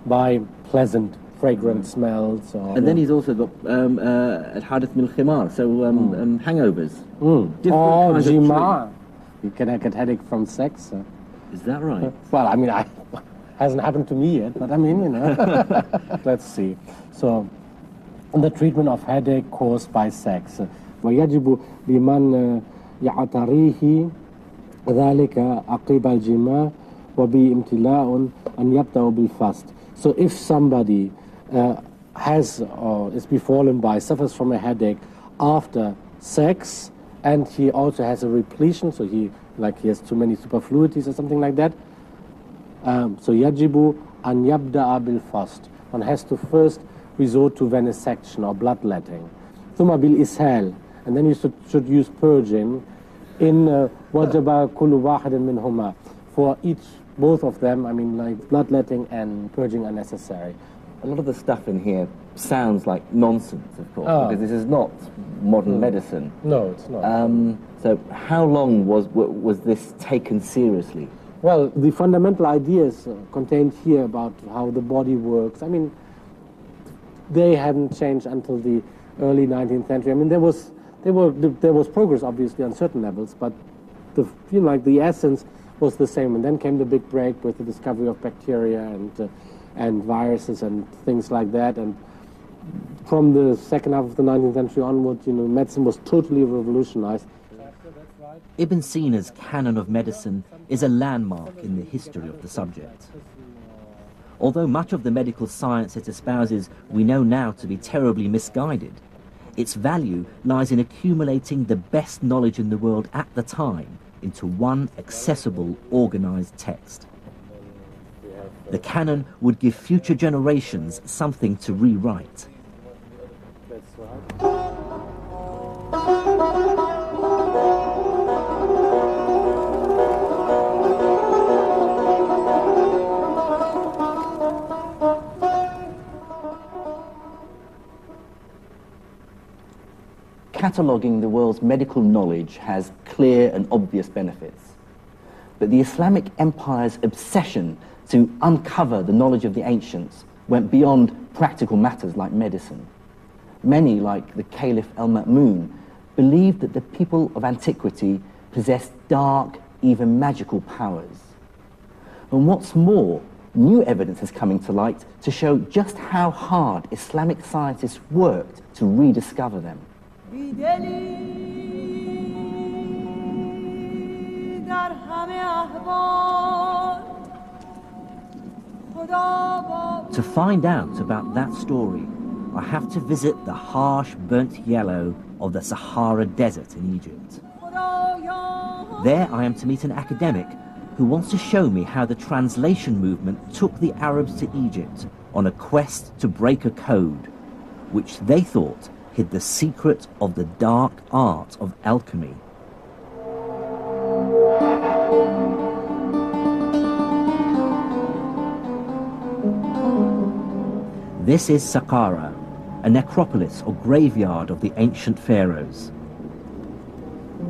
by pleasant, fragrant smells. And then he's also got al-hadith min al-khimar, so hangovers. Or jima. You can get headache from sex. Is that right? Well, I mean, hasn't happened to me yet, but I mean, you know. Let's see. So, the treatment of headache caused by sex. ويجب لمن يعتريه ذلك عقب الجماع وبامتلاء أن يبدأ بالفast. So if somebody has or is befallen by, suffers from a headache after sex, and he also has a repletion, so he has too many superfluities or something like that, so يجب أن يبدأ بالفast. One has to first resort to venesection or bloodletting. ثم بالإسهال, and then you should use purging. In وجب كل واحد منهما, for both of them, I mean, like bloodletting and purging are necessary. A lot of the stuff in here sounds like nonsense, of course, because this is not modern medicine. No, it's not. So how long was this taken seriously? Well, the fundamental ideas contained here about how the body works, I mean, they hadn't changed until the early 19th century. I mean, there was progress, obviously, on certain levels, but the essence was the same. And then came the big break with the discovery of bacteria and viruses and things like that. And from the second half of the 19th century onward, medicine was totally revolutionized. Ibn Sina's canon of medicine is a landmark in the history of the subject. Although much of the medical science it espouses we know now to be terribly misguided, its value lies in accumulating the best knowledge in the world at the time into one accessible, organized text. The canon would give future generations something to rewrite. Cataloguing the world's medical knowledge has clear and obvious benefits. But the Islamic Empire's obsession to uncover the knowledge of the ancients went beyond practical matters like medicine. Many, like the Caliph al-Ma'mun, believed that the people of antiquity possessed dark, even magical powers. And what's more, new evidence is coming to light to show just how hard Islamic scientists worked to rediscover them. To find out about that story, I have to visit the harsh, burnt yellow of the Sahara Desert in Egypt. There I am to meet an academic who wants to show me how the translation movement took the Arabs to Egypt on a quest to break a code, which they thought hid the secret of the dark art of alchemy. This is Saqqara, a necropolis or graveyard of the ancient pharaohs.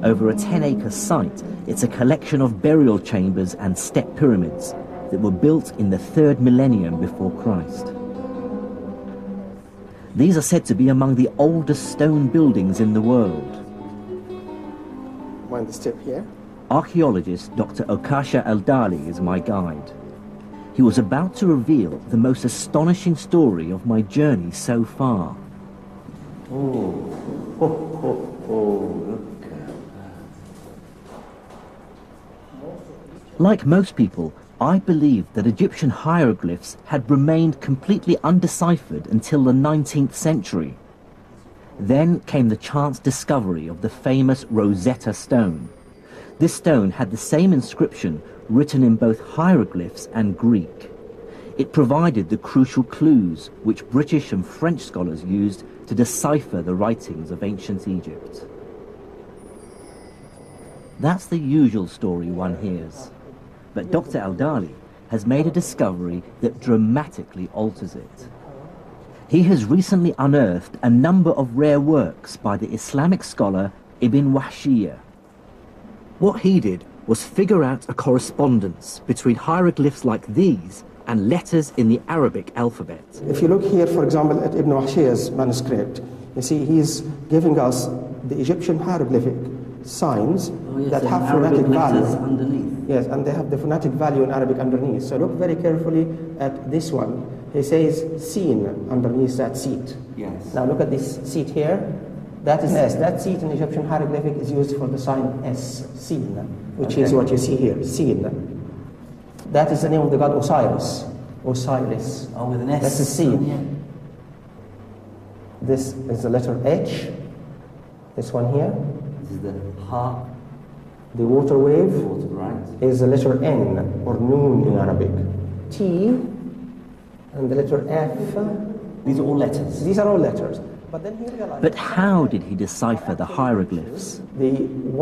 Over a 10-acre site, it's a collection of burial chambers and step pyramids that were built in the 3rd millennium before Christ. These are said to be among the oldest stone buildings in the world. Mind the step here? Archaeologist Dr. Okasha Al-Dali is my guide. He was about to reveal the most astonishing story of my journey so far. Look at that. Like most people, I believed that Egyptian hieroglyphs had remained completely undeciphered until the 19th century. Then came the chance discovery of the famous Rosetta Stone. This stone had the same inscription written in both hieroglyphs and Greek. It provided the crucial clues which British and French scholars used to decipher the writings of ancient Egypt. That's the usual story one hears. But Dr. Al-Dali has made a discovery that dramatically alters it. He has recently unearthed a number of rare works by the Islamic scholar Ibn Wahshiyya. What he did was figure out a correspondence between hieroglyphs like these and letters in the Arabic alphabet. If you look here, for example, at Ibn Wahshiy's manuscript, you see he's giving us the Egyptian hieroglyphic signs that have phonetic value underneath. Yes, and they have the phonetic value in Arabic underneath. So look very carefully at this one. He says seen underneath that seat. Yes. Now look at this seat here. That is S. That seat in Egyptian hieroglyphic is used for the sign S, seen, which is what you see here, seen. That is the name of the god Osiris. Osiris. Oh, with an S. That's a seen. Yeah. This is the letter H. This one here. This is the ha. The water wave Right. is the letter N, or noon in Arabic. T, and the letter F. These are all letters. These are all letters. But then he realized... But how did he decipher the hieroglyphs? The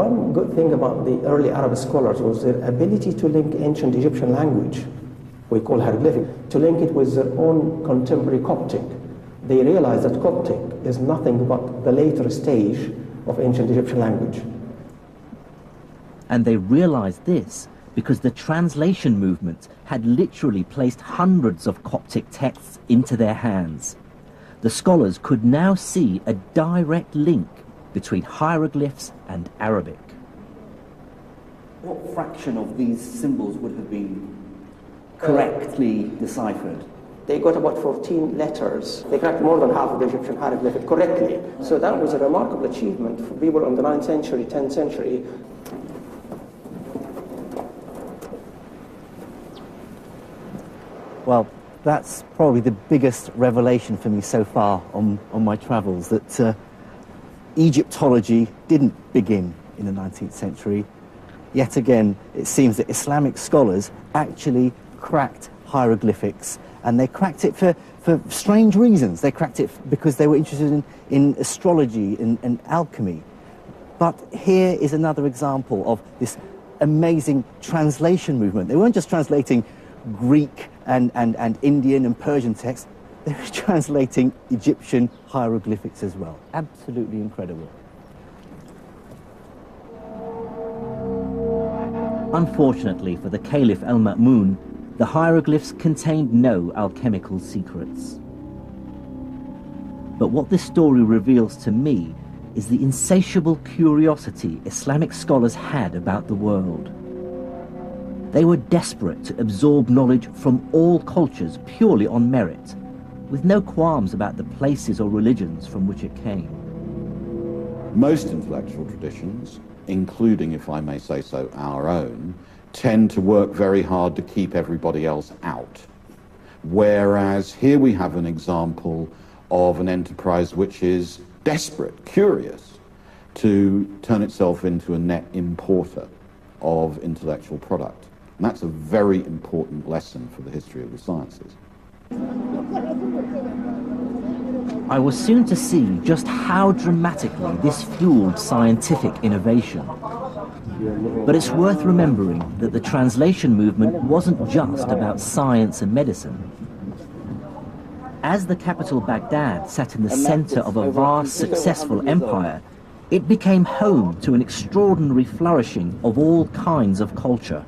one good thing about the early Arab scholars was their ability to link ancient Egyptian language, we call hieroglyphic, to link it with their own contemporary Coptic. They realized that Coptic is nothing but the later stage of ancient Egyptian language. And they realized this because the translation movement had literally placed hundreds of Coptic texts into their hands. The scholars could now see a direct link between hieroglyphs and Arabic. What fraction of these symbols would have been correctly deciphered? They got about 14 letters. They cracked more than half of the Egyptian hieroglyphic correctly. So that was a remarkable achievement for people in the 9th century, 10th century. Well, that's probably the biggest revelation for me so far on my travels, that Egyptology didn't begin in the 19th century. Yet again, it seems that Islamic scholars actually cracked hieroglyphics, and they cracked it for strange reasons. They cracked it because they were interested in astrology and alchemy. But here is another example of this amazing translation movement. They weren't just translating Greek and Indian and Persian texts, they were translating Egyptian hieroglyphics as well. Absolutely incredible. Unfortunately for the Caliph al-Ma'mun, the hieroglyphs contained no alchemical secrets. But what this story reveals to me is the insatiable curiosity Islamic scholars had about the world. They were desperate to absorb knowledge from all cultures purely on merit, with no qualms about the places or religions from which it came. Most intellectual traditions, including, if I may say so, our own, tend to work very hard to keep everybody else out. Whereas here we have an example of an enterprise which is desperate, curious, to turn itself into a net importer of intellectual product. And that's a very important lesson for the history of the sciences. I was soon to see just how dramatically this fueled scientific innovation. But it's worth remembering that the translation movement wasn't just about science and medicine. As the capital Baghdad sat in the center of a vast, successful empire, it became home to an extraordinary flourishing of all kinds of culture.